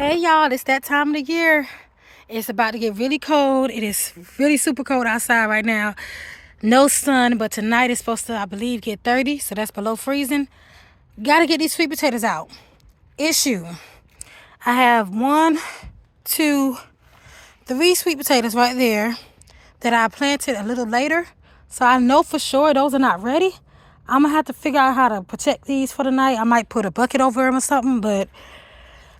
Hey y'all, it's that time of the year. It's about to get really cold. It is really super cold outside right now. No sun, but tonight it's supposed to, I believe, get 30, so that's below freezing. Gotta get these sweet potatoes out. Issue. I have one, two, three sweet potatoes right there that I planted a little later. So I know for sure those are not ready. I'm gonna have to figure out how to protect these for the night. I might put a bucket over them or something, but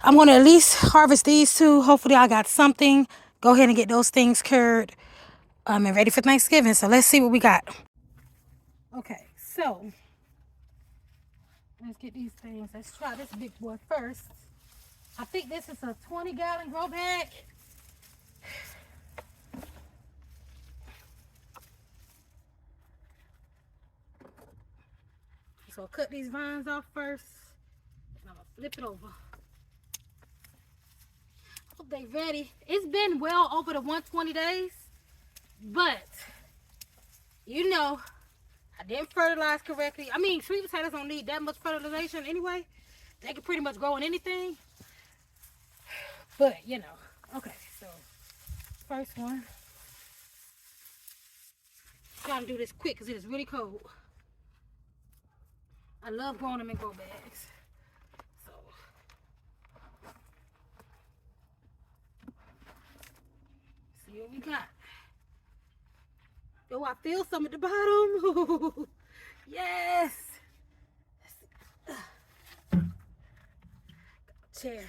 I'm going to at least harvest these two. Hopefully I got something. Go ahead and get those things cured and ready for Thanksgiving. So let's see what we got. Okay, so let's get these things. Let's try this big boy first. I think this is a 20-gallon grow bag. So I'll cut these vines off first. And I'm going to flip it over. Hope they ready. It's been well over the 120 days. But, you know, I didn't fertilize correctly. I mean, sweet potatoes don't need that much fertilization anyway. They can pretty much grow in anything. But, you know. Okay, so first one. Trying to do this quick because it is really cold. I love growing them in grow bags. So, see what we got. Oh, I feel some at the bottom. Yes. Chair.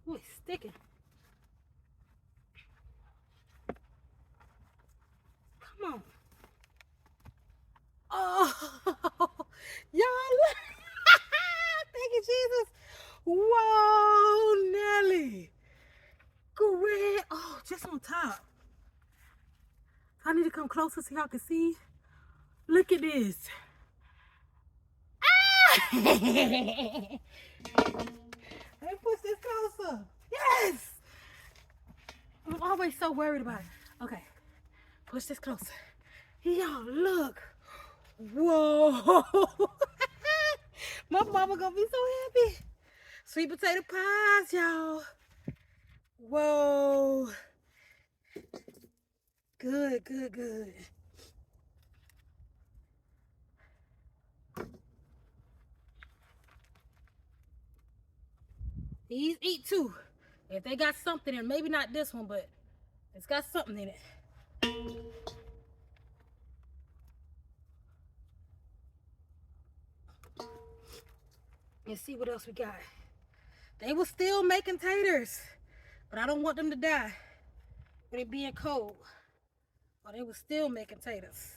Oh, it's sticking. Come on. Oh, y'all look. Thank you, Jesus. Whoa, Nelly. Great. Oh, just on top. I need to come closer so y'all can see. Look at this. Ah! Let me push this closer. Yes. I'm always so worried about it. Okay. Push this closer. Y'all, look. Whoa. My mama gonna be so happy. Sweet potato pies, y'all. Whoa. Good, good, good. These eat too. If they got something in, maybe not this one, but it's got something in it. Let's see what else we got. They were still making taters, but I don't want them to die with it being cold. Oh, they were still making taters.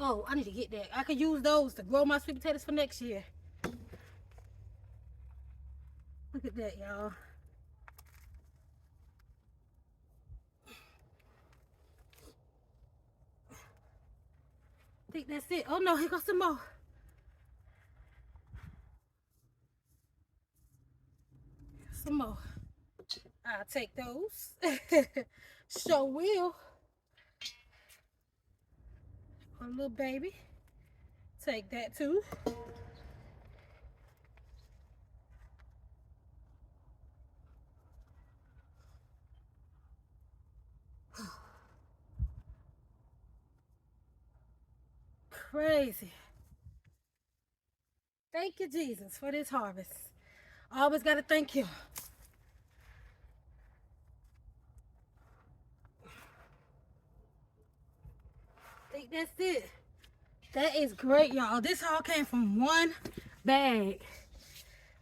Oh, I need to get that. I could use those to grow my sweet potatoes for next year. Look at that, y'all. I think that's it. Oh no, here goes some more. Some more. I'll take those. Sure will. A little baby. Take that too. Crazy. Thank you, Jesus, for this harvest. I always got to thank you. I think that's it. That is great, y'all. This all came from one bag.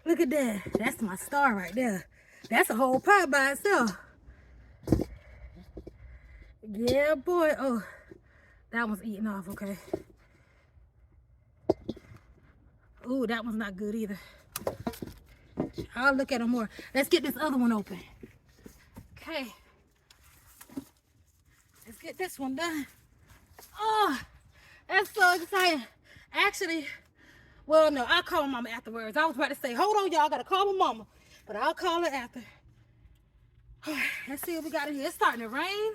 Look at that. That's my star right there. That's a whole pie by itself. Yeah, boy. Oh, that one's eating off, okay. Ooh, that one's not good either. I'll look at them more. Let's get this other one open. Okay. Let's get this one done. Oh, that's so exciting. Actually, well, no, I'll call mama afterwards. I was about to say, hold on, y'all, I gotta call my mama, but I'll call her after. All right, let's see what we got in here. It's starting to rain.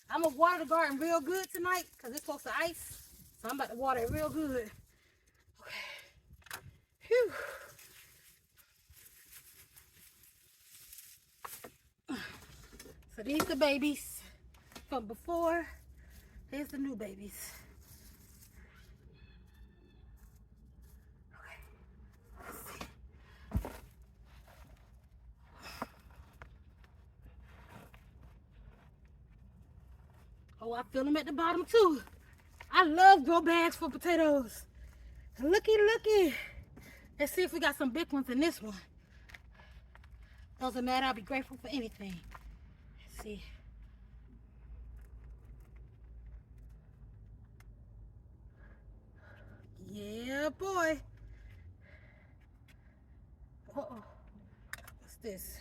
I'm gonna water the garden real good tonight because it's supposed to ice. So I'm about to water it real good. Okay. Phew. So these are the babies from before. Here's the new babies. Okay. Let's see. Oh, I feel them at the bottom too. I love grow bags for potatoes. Looky, looky. Let's see if we got some big ones in this one. Doesn't matter, I'll be grateful for anything. Let's see. Yeah, boy. Uh-oh. What's this?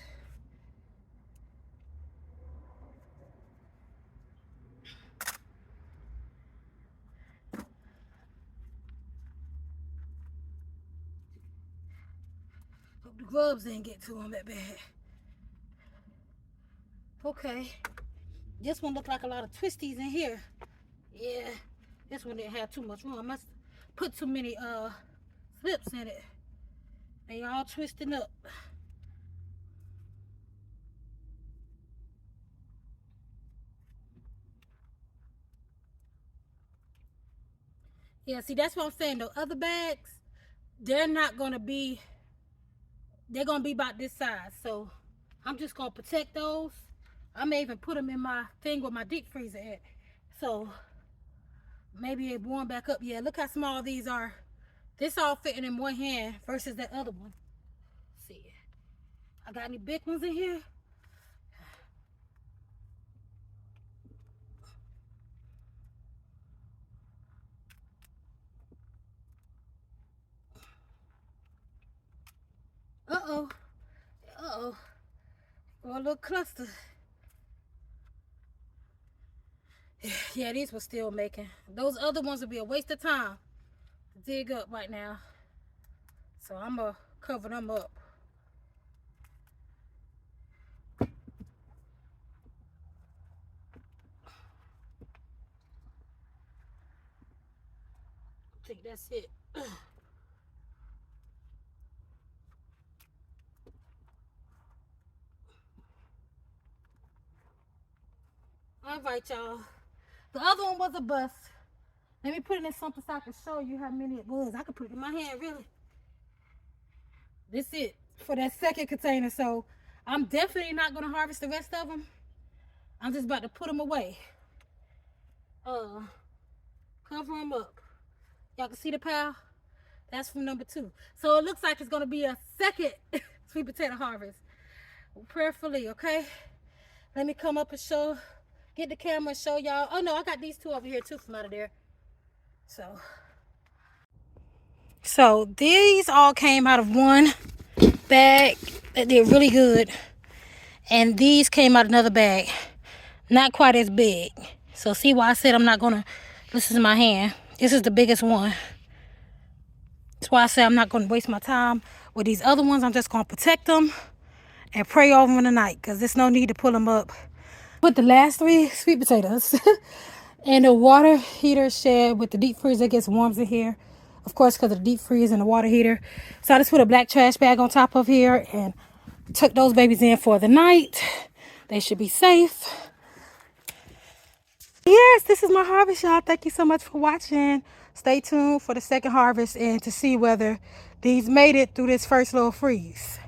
Hope the grubs didn't get to them that bad. Okay. This one looked like a lot of twisties in here. Yeah. This one didn't have too much room. I must put too many slips in it. They all twisting up. Yeah, see, that's what I'm saying. The other bags, they're not gonna be, they're gonna be about this size. So I'm just gonna protect those. I may even put them in my thing with my deep freezer at. So maybe it warm back up. Yeah, look how small these are. This all fitting in one hand versus that other one. Let's see, I got any big ones in here? Uh-oh. Uh-oh. Or a little cluster. Yeah, these were still making. Those other ones would be a waste of time to dig up right now. So I'm gonna cover them up. I think that's it. All right, y'all. The other one was a bust. Let me put it in something so I can show you how many it was. I could put it in my hand, really. This is it for that second container. So I'm definitely not going to harvest the rest of them. I'm just about to put them away. Cover them up. Y'all can see the pile? That's from number 2. So it looks like it's going to be a second sweet potato harvest. Prayerfully, okay? Let me come up and show, get the camera and show y'all. Oh no, I got these 2 over here too from out of there. So these all came out of one bag that did really good. And these came out another bag. Not quite as big. So see why I said I'm not gonna, this is my hand. This is the biggest one. That's why I said I'm not gonna waste my time with these other ones. I'm just gonna protect them and pray over them tonight, because there's no need to pull them up. Put the last 3 sweet potatoes in the water heater shed with the deep freezer. It gets warm in here, of course, because of the deep freeze and the water heater. So I just put a black trash bag on top of here and took those babies in for the night. They should be safe. Yes, this is my harvest, y'all. Thank you so much for watching. Stay tuned for the second harvest and to see whether these made it through this first little freeze.